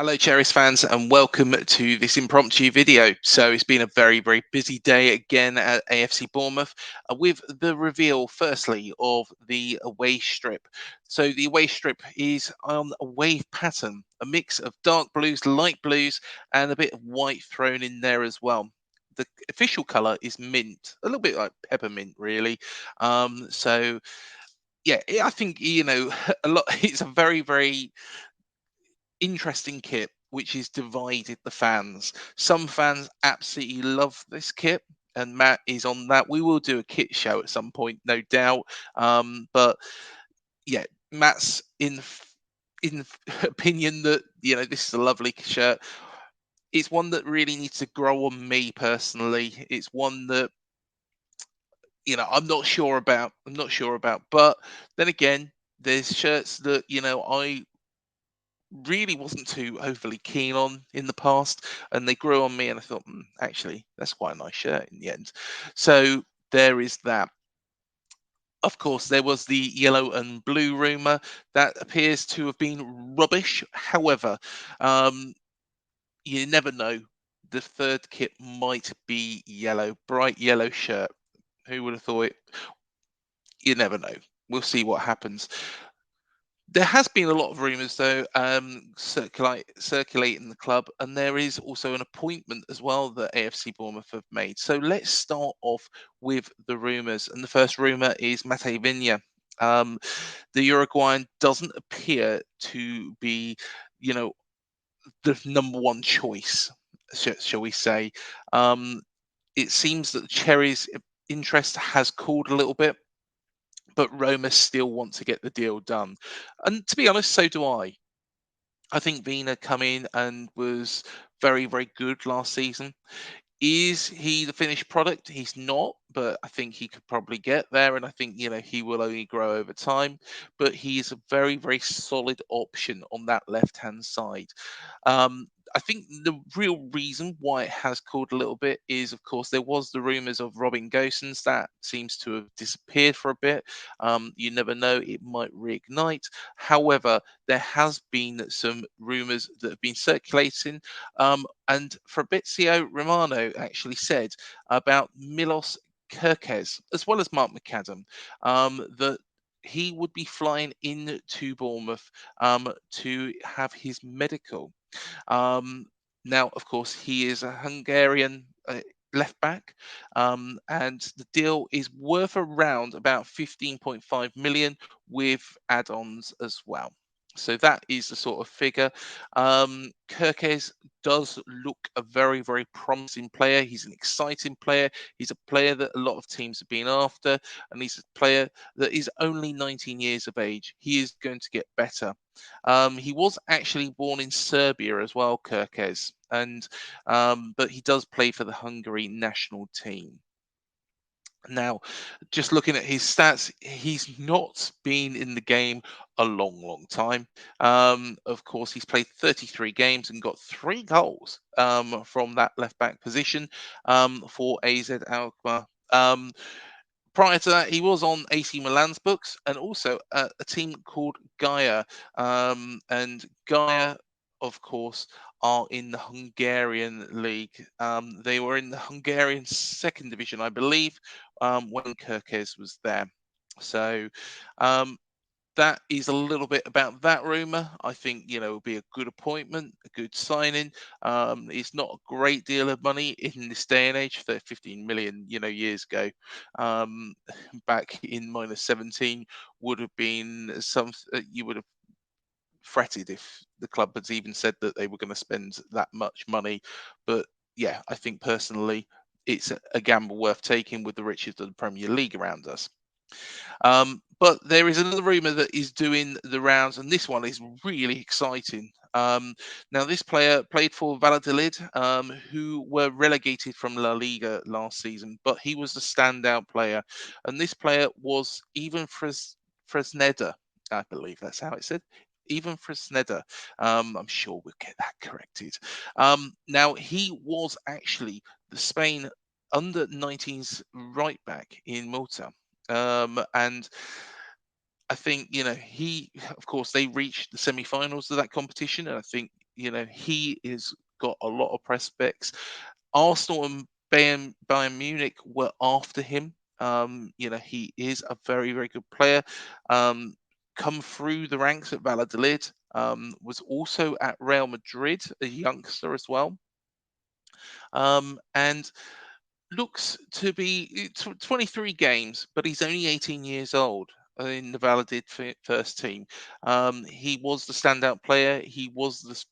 Hello, Cherries fans, and welcome to this impromptu video. So it's been a very, very busy day again at AFC Bournemouth with the reveal, firstly, of the away strip. So the away strip is on a wave pattern, a mix of dark blues, light blues, and a bit of white thrown in there as well. The official colour is mint, a little bit like peppermint, really. So yeah, I think a lot. It's a very, very interesting kit which has divided the fans. Some fans absolutely love this kit, and Matt is on that. We will do a kit show at some point, no doubt. But yeah, Matt's in opinion that this is a lovely shirt. It's one that really needs to grow on me personally. It's one that I'm not sure about. But then again, there's shirts that I really wasn't too overly keen on in the past, and they grew on me, and I thought, actually, that's quite a nice shirt in the end. So there is that. Of course, there was the yellow and blue rumor that appears to have been rubbish. However, um, you never know. The third kit might be yellow, bright yellow shirt. Who would have thought it? You never know. We'll see what happens. There has been a lot of rumours, though, circulating the club, and there is also an appointment as well that AFC Bournemouth have made. So let's start off with the rumours, and the first rumour is Mate Vigna. The Uruguayan doesn't appear to be, you know, the number one choice, shall we say? It seems that the Cherries' interest has cooled a little bit, but Roma still want to get the deal done. And to be honest, so do I. I think Vina come in and was very, very good last season. Is he the finished product? He's not, but I think he could probably get there, and I think he will only grow over time. But he is a very, very solid option on that left-hand side. I think the real reason why it has cooled a little bit is, of course, there was the rumours of Robin Gosens that seems to have disappeared for a bit. You never know; it might reignite. However, there has been some rumours that have been circulating, and Fabrizio Romano actually said about Milos Kerkez, as well as Mark McAdam, that he would be flying into Bournemouth to have his medical. Um, Now, of course, he is a Hungarian left back, and the deal is worth around about 15.5 million with add-ons as well. So that is the sort of figure. Kerkez does look a very, very promising player. He's an exciting player. He's a player that a lot of teams have been after, and he's a player that is only 19 years of age. He is going to get better. He was actually born in Serbia as well, Kerkez, and but he does play for the Hungary national team. Now, just looking at his stats, he's not been in the game a long, long time. Of course, he's played 33 games and got 3 goals from that left back position for AZ Alkmaar. Prior to that, he was on AC Milan's books and also a team called Gaia. And Gaia, of course, are in the Hungarian league. They were in the Hungarian second division, I believe, when Kerkez was there. So um, that is a little bit about that rumor. I think it'll be a good appointment, a good signing. It's not a great deal of money in this day and age. 15 million, years ago, um, back in -17, would have been some. You would have fretted if the club had even said that they were going to spend that much money. But yeah, I think personally, it's a gamble worth taking with the riches of the Premier League around us. But there is another rumor that is doing the rounds, and this one is really exciting. Now, this player played for Valladolid, who were relegated from La Liga last season, but he was the standout player. And this player was Ivan Fresneda. I believe that's how it said. Ivan Fresneda. I'm sure we'll get that corrected. Now, he was actually the Spain under 19s right back in Malta. And I think he, of course, they reached the semi-finals of that competition, and I think he is got a lot of prospects. Arsenal and Bayern Munich were after him. He is a very, very good player. Um, come through the ranks at Valladolid. Was also at Real Madrid, a youngster as well. And looks to be 23 games, but he's only 18 years old in the Valladolid first team. He was the standout player. He was the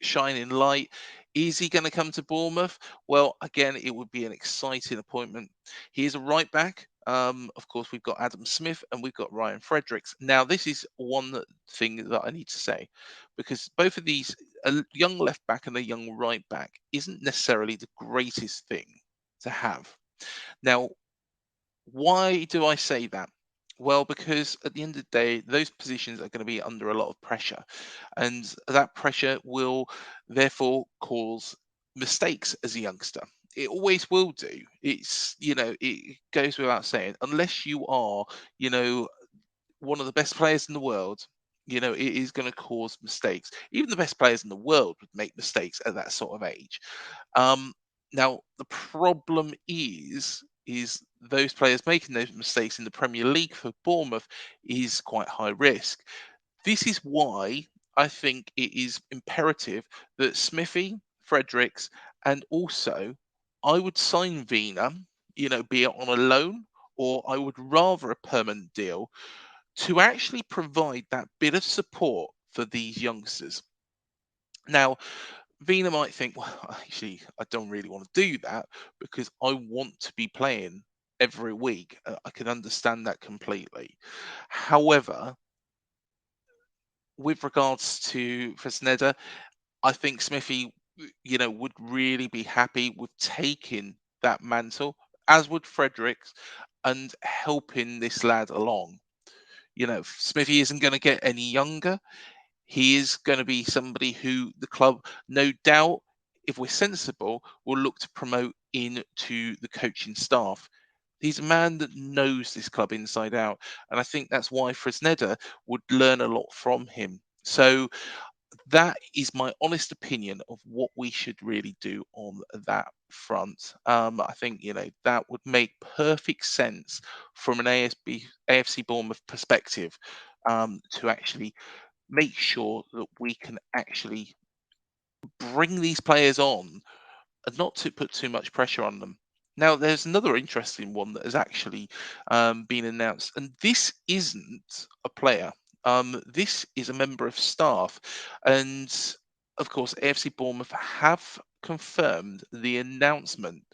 shining light. Is he going to come to Bournemouth? Well, again, it would be an exciting appointment. He is a right back. Of course, we've got Adam Smith and we've got Ryan Fredericks. Now, this is thing that I need to say, because both of these, a young left back and a young right back, isn't necessarily the greatest thing to have. Now, why do I say that? Well, because at the end of the day, those positions are going to be under a lot of pressure, and that pressure will therefore cause mistakes as a youngster. It always will do. It goes without saying, unless you are, you know, one of the best players in the world, it is going to cause mistakes. Even the best players in the world would make mistakes at that sort of age. Um, Now the problem is those players making those mistakes in the Premier League for Bournemouth is quite high risk. This is why I think it is imperative that Smithy, Fredericks, and also I would sign Vina, be it on a loan, or I would rather a permanent deal to actually provide that bit of support for these youngsters. Now, Vina might think, well, actually, I don't really want to do that because I want to be playing every week. I can understand that completely. However, with regards to Fresneda, I think Smithy, would really be happy with taking that mantle, as would Fredericks, and helping this lad along. Smithy isn't going to get any younger. He is going to be somebody who the club, no doubt, if we're sensible, will look to promote into the coaching staff. He's a man that knows this club inside out, and I think that's why Fresneda would learn a lot from him. So that is my honest opinion of what we should really do on that front. I think that would make perfect sense from an AFC Bournemouth perspective, to actually make sure that we can actually bring these players on and not to put too much pressure on them. Now, there's another interesting one that has actually been announced, and this isn't a player. This is a member of staff, and of course, AFC Bournemouth have confirmed the announcement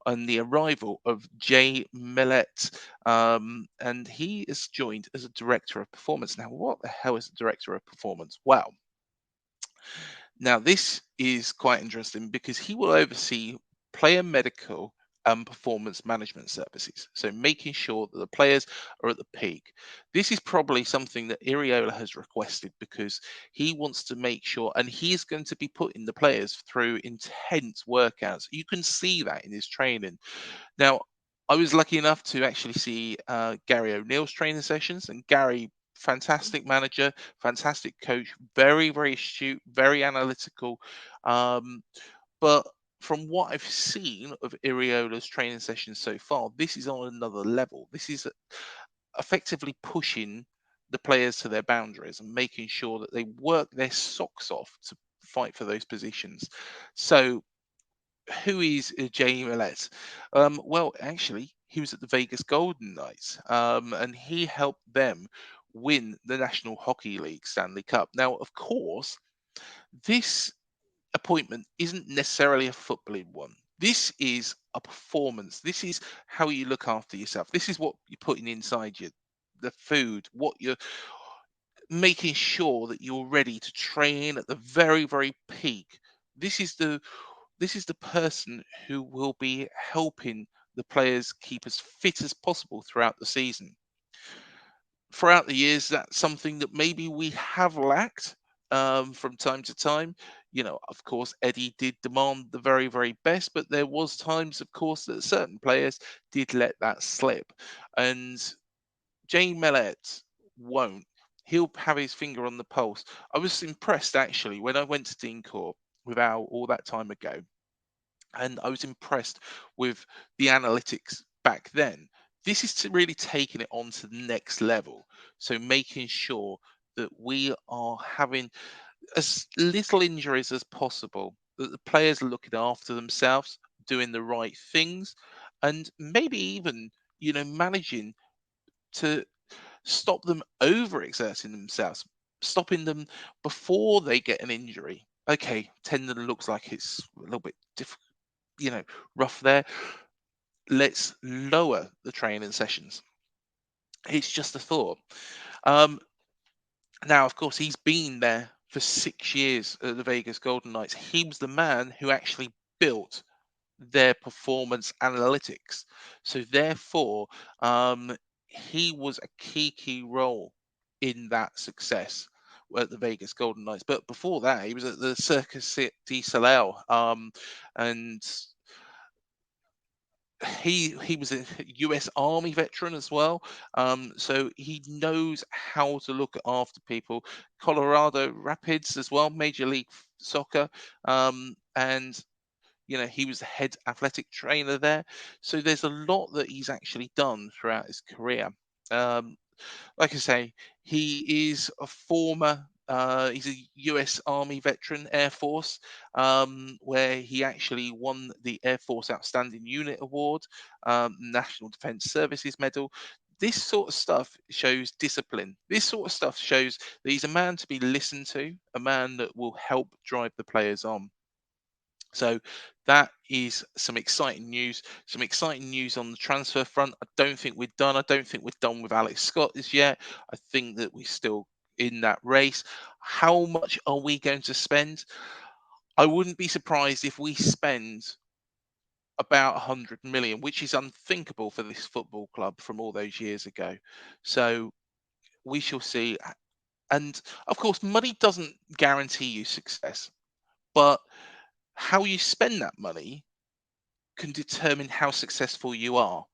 and the arrival of Jay Mellette, and he is joined as a director of performance. Now, what the hell is a director of performance? Well, now, this is quite interesting because he will oversee player medical and performance management services. So, making sure that the players are at the peak. This is probably something that Iriola has requested because he wants to make sure, and he's going to be putting the players through intense workouts. You can see that in his training. Now, I was lucky enough to actually see Gary O'Neill's training sessions, and Gary, fantastic manager, fantastic coach, very, very astute, very analytical. Um, but from what I've seen of Iriola's training sessions so far, this is on another level. This is effectively pushing the players to their boundaries and making sure that they work their socks off to fight for those positions. So, who is Jamie Millett? Well, actually, he was at the Vegas Golden Knights, and he helped them win the National Hockey League Stanley Cup. Now, of course, this appointment isn't necessarily a footballing one. This is a performance. This is how you look after yourself. This is what you're putting inside you, the food, what you're making sure that you're ready to train at the very, very peak. This is the person who will be helping the players keep as fit as possible throughout the season. Throughout the years, that's something that maybe we have lacked from time to time. Of course, Eddie did demand the very, very best, but there was times, of course, that certain players did let that slip. And Jay Mellett won't. he'll have his finger on the pulse. I was impressed actually when I went to Dean Court without all that time ago, and I was impressed with the analytics back then. This is to really taking it on to the next level. So making sure that we are having as little injuries as possible, that the players are looking after themselves, doing the right things, and maybe even, managing to stop them overexerting themselves, stopping them before they get an injury. Okay, tendon looks like it's a little bit rough there. Let's lower the training sessions. It's just a thought. Um, Now, of course, he's been there for 6 years at the Vegas Golden Knights. He was the man who actually built their performance analytics. So, therefore, he was a key role in that success at the Vegas Golden Knights. But before that, he was at the Circus du Soleil, and he was a U.S. Army veteran as well, so he knows how to look after people. Colorado Rapids as well, Major League Soccer, and he was the head athletic trainer there. So there's a lot that he's actually done throughout his career. Um, like I say, he is a former. He's a U.S. Army veteran, Air Force, where he actually won the Air Force Outstanding Unit Award, National Defense Services Medal. This sort of stuff shows discipline. This sort of stuff shows that he's a man to be listened to, a man that will help drive the players on. So that is some exciting news. Some exciting news on the transfer front. I don't think we're done. I don't think we're done with Alex Scott as yet. I think that we're still in that race. How much are we going to spend? I wouldn't be surprised if we spend about 100 million, which is unthinkable for this football club from all those years ago. So we shall see. And of course, money doesn't guarantee you success, but how you spend that money can determine how successful you are.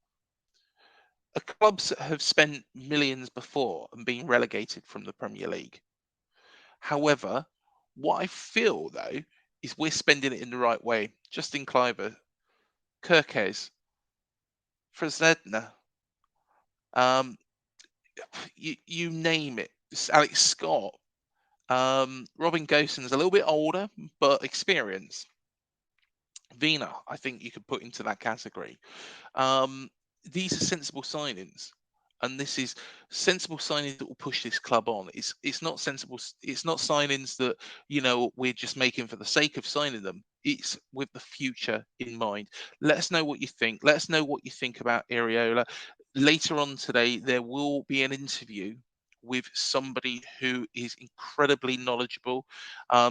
Clubs have spent millions before and been relegated from the Premier League. However, what I feel though is we're spending it in the right way. Justin Cliver, Kerkez, Fresneda, um, you name it. Alex Scott, Robin Gosens, a little bit older but experienced. Vina, I think you could put into that category. Um, these are sensible signings, and this is sensible signings that will push this club on. It's not sensible. It's not signings that we're just making for the sake of signing them. It's with the future in mind. Let us know what you think. Let us know what you think about Areola. Later on today, there will be an interview with somebody who is incredibly knowledgeable.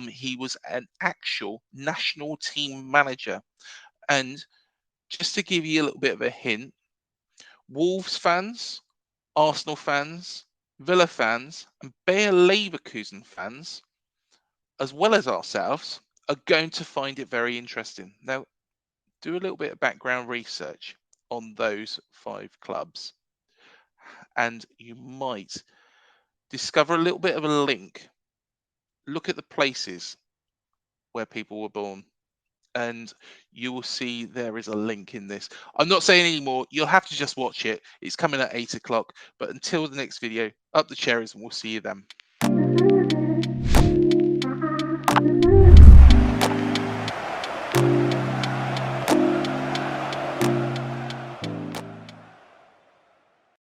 He was an actual national team manager, and just to give you a little bit of a hint, Wolves fans, Arsenal fans, Villa fans, and Bayer Leverkusen fans, as well as ourselves, are going to find it very interesting. Now, do a little bit of background research on those 5 clubs, and you might discover a little bit of a link. Look at the places where people were born, and you will see there is a link in this. I'm not saying anymore. You'll have to just watch it. It's coming at 8 o'clock. But until the next video, up the cherries, and we'll see you then.